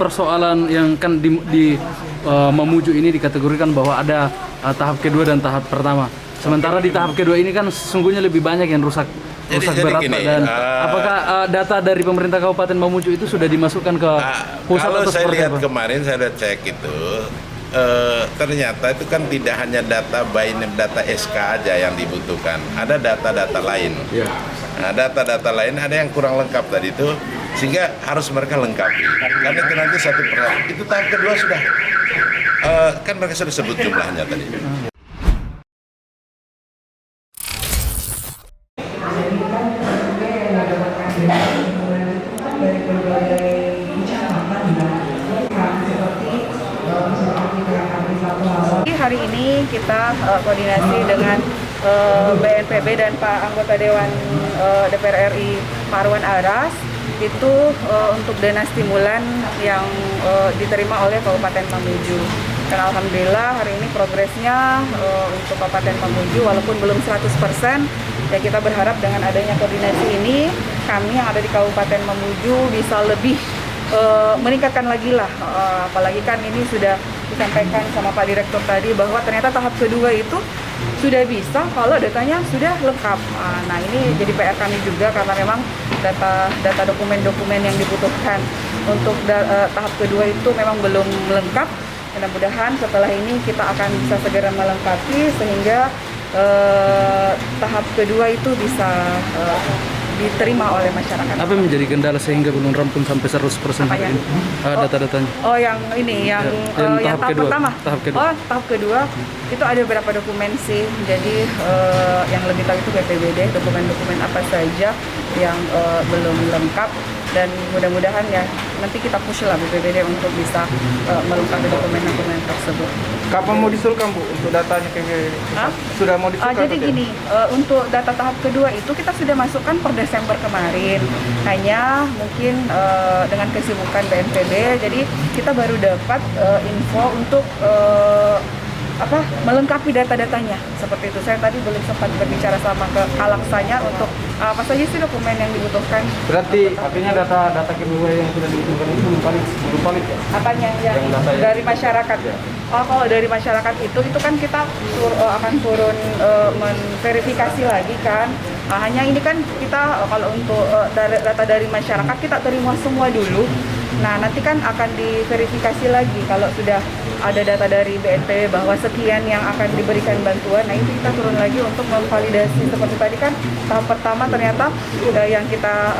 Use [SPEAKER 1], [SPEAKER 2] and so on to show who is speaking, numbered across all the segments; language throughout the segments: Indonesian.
[SPEAKER 1] persoalan yang kan Mamuju ini dikategorikan bahwa ada tahap kedua dan tahap pertama. Sementara di tahap kedua ini kan sesungguhnya lebih banyak yang rusak berat,
[SPEAKER 2] gini,
[SPEAKER 1] dan apakah data dari pemerintah Kabupaten Mamuju itu sudah dimasukkan ke pusat?
[SPEAKER 2] Kalau
[SPEAKER 1] atau
[SPEAKER 2] saya
[SPEAKER 1] seperti
[SPEAKER 2] lihat
[SPEAKER 1] apa?
[SPEAKER 2] kemarin saya udah cek itu, ternyata itu kan tidak hanya data data SK aja yang dibutuhkan, ada data-data lain.
[SPEAKER 1] Ya.
[SPEAKER 2] Nah, data-data lain ada yang kurang lengkap tadi itu, sehingga harus mereka lengkapi. Karena itu nanti satu persatu. Itu tahap kedua sudah, kan mereka sudah sebut jumlahnya tadi.
[SPEAKER 3] Hari ini kita koordinasi dengan BNPB dan Pak Anggota Dewan DPR RI Marwan Aras itu untuk dana stimulan yang diterima oleh Kabupaten Mamuju. Dan alhamdulillah hari ini progresnya untuk Kabupaten Mamuju walaupun belum 100%, ya kita berharap dengan adanya koordinasi ini kami yang ada di Kabupaten Mamuju bisa lebih meningkatkan lagi lah, apalagi kan ini sudah disampaikan sama Pak Direktur tadi bahwa ternyata tahap kedua itu sudah bisa kalau datanya sudah lengkap. Nah ini jadi PR kami juga karena memang data dokumen-dokumen yang dibutuhkan untuk tahap kedua itu memang belum lengkap. Mudah-mudahan setelah ini kita akan bisa segera melengkapi sehingga tahap kedua itu bisa diterima oleh masyarakat.
[SPEAKER 1] Apa yang menjadi kendala sehingga belum rampung sampai 100% hari ini? Data-datanya.
[SPEAKER 3] Oh, yang ini, yang tahap
[SPEAKER 1] kedua,
[SPEAKER 3] pertama.
[SPEAKER 1] Tahap kedua.
[SPEAKER 3] Oh, tahap kedua itu ada beberapa dokumen sih. Jadi yang lebih tahu itu BPBD, dokumen-dokumen apa saja yang belum lengkap, dan mudah-mudahan ya nanti kita push lah BPBD untuk bisa melengkapi dokumen-dokumen tersebut.
[SPEAKER 4] Kapan mau disulkan Bu untuk datanya ke sudah mau disulkan?
[SPEAKER 3] Jadi gini, untuk data tahap kedua itu kita sudah masukkan per Desember kemarin. Hanya mungkin dengan kesibukan BNPB, jadi kita baru dapat info untuk melengkapi data-datanya seperti itu. Saya tadi belum sempat berbicara sama ke Kalaksanya untuk apa saja sih dokumen yang dibutuhkan.
[SPEAKER 4] Berarti artinya data kedua yang sudah dibutuhkan itu belum valid ya?
[SPEAKER 3] Apanya yang dari masyarakat?
[SPEAKER 4] Ya.
[SPEAKER 3] Oh, kalau dari masyarakat itu kan kita akan turun memverifikasi lagi kan. Hanya ini kan kita kalau untuk data dari masyarakat kita terima semua dulu. Nah, nanti kan akan diverifikasi lagi kalau sudah ada data dari BNPB bahwa sekian yang akan diberikan bantuan. Nah, itu kita turun lagi untuk memvalidasi. Seperti tadi kan tahap pertama ternyata yang kita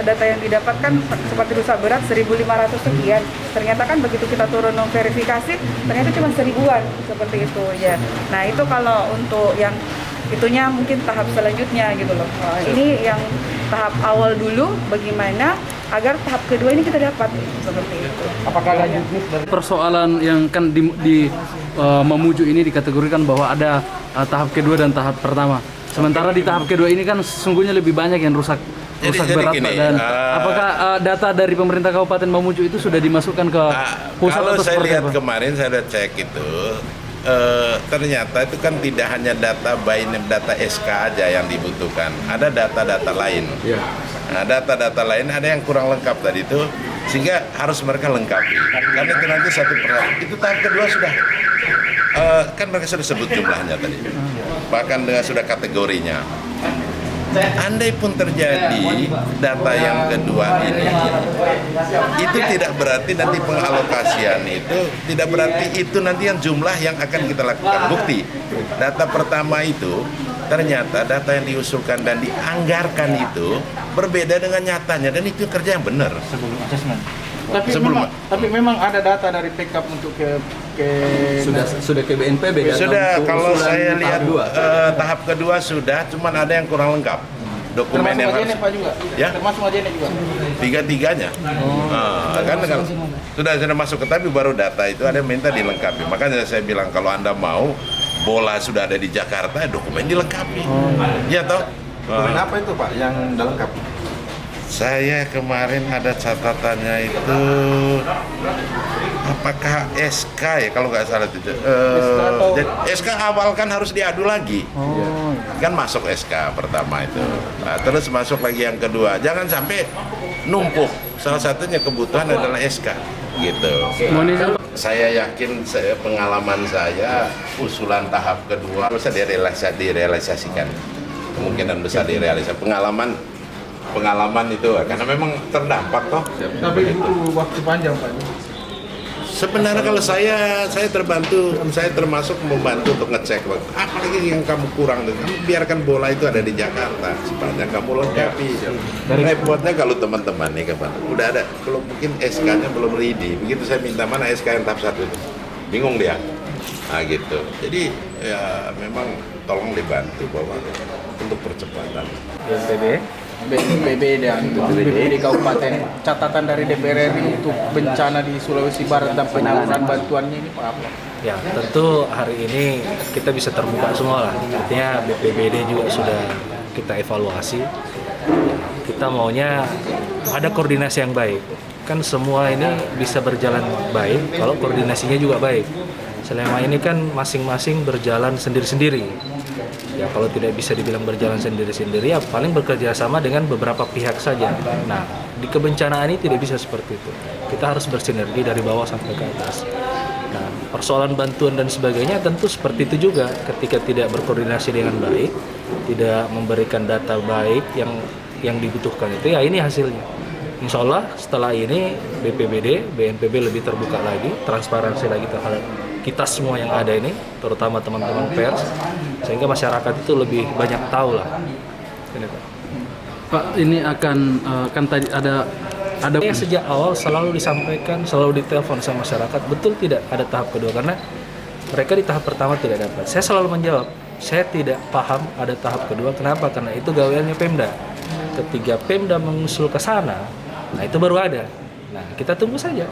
[SPEAKER 3] data yang didapatkan seperti rusak berat 1.500 sekian. Ternyata kan begitu kita turun memverifikasi ternyata cuma 1.000-an seperti itu ya. Nah, itu kalau untuk yang itunya mungkin tahap selanjutnya gitu loh. Ini yang tahap awal dulu bagaimana agar tahap kedua ini kita dapat seperti itu.
[SPEAKER 4] Apakah ada juknis dari
[SPEAKER 1] Persoalan yang kan Mamuju ini dikategorikan bahwa ada tahap kedua dan tahap pertama. Sementara di tahap kedua ini kan sesungguhnya lebih banyak yang rusak berat,
[SPEAKER 2] gini,
[SPEAKER 1] dan apakah data dari pemerintah Kabupaten Mamuju itu sudah dimasukkan ke pusat?
[SPEAKER 2] Kalau
[SPEAKER 1] atau
[SPEAKER 2] saya
[SPEAKER 1] seperti
[SPEAKER 2] lihat
[SPEAKER 1] apa?
[SPEAKER 2] kemarin saya udah cek itu, ternyata itu kan tidak hanya data SK aja yang dibutuhkan, ada data-data lain.
[SPEAKER 1] Ya.
[SPEAKER 2] Nah, data-data lain ada yang kurang lengkap tadi itu, sehingga harus mereka lengkapi. Karena itu nanti satu persatu. Itu tahap kedua sudah, kan mereka sudah sebut jumlahnya tadi, bahkan dengan sudah kategorinya. Andai pun terjadi data yang kedua ini, itu tidak berarti nanti pengalokasian itu tidak berarti itu nanti yang jumlah yang akan kita lakukan. Bukti data pertama itu ternyata data yang diusulkan dan dianggarkan itu berbeda dengan nyatanya, dan itu kerja yang benar.
[SPEAKER 4] sebelum asesmen? Tapi memang ada data dari backup untuk ke
[SPEAKER 1] sudah ke BNPB kan?
[SPEAKER 2] Sudah,
[SPEAKER 1] Untuk
[SPEAKER 2] kalau
[SPEAKER 1] usulan
[SPEAKER 2] saya lihat
[SPEAKER 1] tahap 2.
[SPEAKER 2] tahap kedua sudah, cuman ada yang kurang lengkap. Dokumen
[SPEAKER 4] termasuk
[SPEAKER 2] yang harus,
[SPEAKER 4] Majenek Pak juga?
[SPEAKER 2] Ya?
[SPEAKER 4] Termasuk Majenek juga?
[SPEAKER 2] tiga-tiganya. Kan sudah masuk ke, tapi baru data itu ada yang minta dilengkapi. Makanya saya bilang kalau Anda mau bola sudah ada di Jakarta, dokumen dilengkapi. Ya toh?
[SPEAKER 4] Dokumen apa itu Pak yang udah lengkap?
[SPEAKER 2] Saya kemarin ada catatannya itu apakah SK ya kalau nggak salah itu. SK awal kan harus diadu lagi. Kan masuk SK pertama itu. Nah, terus masuk lagi yang kedua. Jangan sampai numpuk. Salah satunya kebutuhan adalah SK gitu. Saya yakin pengalaman saya usulan tahap kedua bisa direalisasikan, kemungkinan besar direalisasikan. Pengalaman itu karena memang terdampak toh.
[SPEAKER 4] Tapi itu waktu panjang Pak.
[SPEAKER 2] Sebenarnya kalau saya terbantu, saya termasuk membantu untuk ngecek, apalagi yang kamu kurang, kamu biarkan bola itu ada di Jakarta, sepanjang kamu lengkapi. Repotnya kalau teman-teman nih kapan, udah ada, belum mungkin SK-nya belum ready, begitu saya minta mana SK yang tahap 1 itu, bingung dia, nah gitu. Jadi ya memang tolong dibantu bahwa untuk percepatan.
[SPEAKER 5] BNPB dan BPBD Kabupaten, catatan dari DPR RI untuk bencana di Sulawesi Barat dan penyaluran bantuannya ini Pak apa?
[SPEAKER 6] Ya, tentu hari ini kita bisa terbuka semua lah. Artinya BPBD juga sudah kita evaluasi. Kita maunya ada koordinasi yang baik. Kan semua ini bisa berjalan baik kalau koordinasinya juga baik. Selama ini kan masing-masing berjalan sendiri-sendiri. Ya kalau tidak bisa dibilang berjalan sendiri-sendiri, ya paling bekerja sama dengan beberapa pihak saja. Nah, di kebencanaan ini tidak bisa seperti itu. Kita harus bersinergi dari bawah sampai ke atas. Nah, persoalan bantuan dan sebagainya tentu seperti itu juga. Ketika tidak berkoordinasi dengan baik, tidak memberikan data baik yang dibutuhkan itu, ya ini hasilnya. Insya Allah setelah ini BPBD, BNPB lebih terbuka lagi, transparansi lagi terhadap kita semua yang ada ini, terutama teman-teman pers, sehingga masyarakat itu lebih banyak tahu lah. Ini, Pak.
[SPEAKER 1] Pak, ini kan tadi ada
[SPEAKER 6] Yang sejak awal selalu disampaikan, selalu ditelepon sama masyarakat, betul tidak ada tahap kedua, karena mereka di tahap pertama tidak dapat. Saya selalu menjawab, saya tidak paham ada tahap kedua, kenapa? Karena itu gaweannya Pemda. Ketika Pemda mengusul ke sana, nah itu baru ada. Nah, kita tunggu saja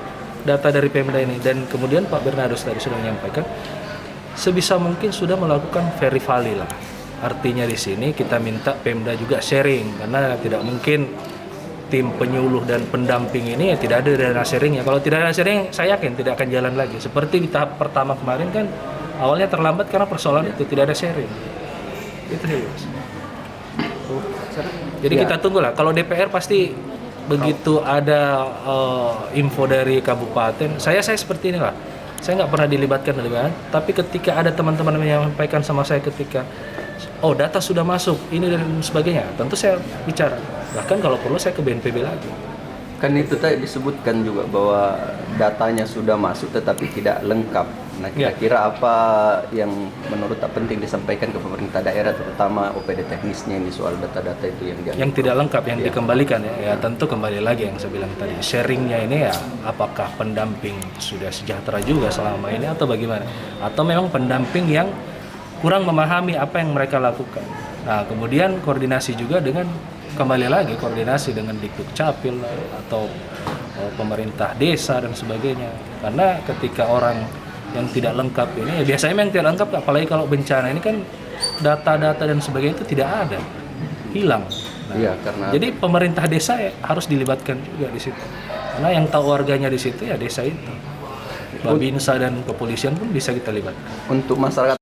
[SPEAKER 6] data dari Pemda ini, dan kemudian Pak Bernardus tadi sudah menyampaikan sebisa mungkin sudah melakukan verifali lah. Artinya di sini kita minta Pemda juga sharing, karena tidak mungkin tim penyuluh dan pendamping ini ya tidak ada dana sharingnya. Kalau tidak ada sharing, saya yakin tidak akan jalan lagi. Seperti di tahap pertama kemarin kan awalnya terlambat karena persoalan itu tidak ada sharing. Itu sih. Jadi kita tunggulah. Kalau DPR pasti begitu ada info dari kabupaten, saya seperti inilah. Saya nggak pernah dilibatkan dengan, tapi ketika ada teman-teman yang menyampaikan sama saya ketika, data sudah masuk, ini dan sebagainya, tentu saya bicara. Bahkan kalau perlu saya ke BNPB lagi.
[SPEAKER 7] Kan itu tadi disebutkan juga bahwa datanya sudah masuk tetapi tidak lengkap. Nah, kira-kira apa yang menurut tak penting disampaikan ke pemerintah daerah, terutama OPD teknisnya ini soal data-data itu yang
[SPEAKER 6] tidak lengkap, yang dikembalikan ya tentu kembali lagi yang saya bilang tadi, sharingnya ini ya apakah pendamping sudah sejahtera juga selama ini atau bagaimana, atau memang pendamping yang kurang memahami apa yang mereka lakukan. Nah, kemudian koordinasi juga dengan kembali lagi koordinasi dengan Dikduk Capil atau pemerintah desa dan sebagainya, karena ketika orang yang tidak lengkap ini, ya biasanya yang tidak lengkap, apalagi kalau bencana ini kan data-data dan sebagainya itu tidak ada, hilang. Nah, jadi pemerintah desa ya harus dilibatkan juga di situ, karena yang tahu warganya di situ ya desa itu. Babinsa dan kepolisian pun bisa kita libatkan.
[SPEAKER 7] Untuk masyarakat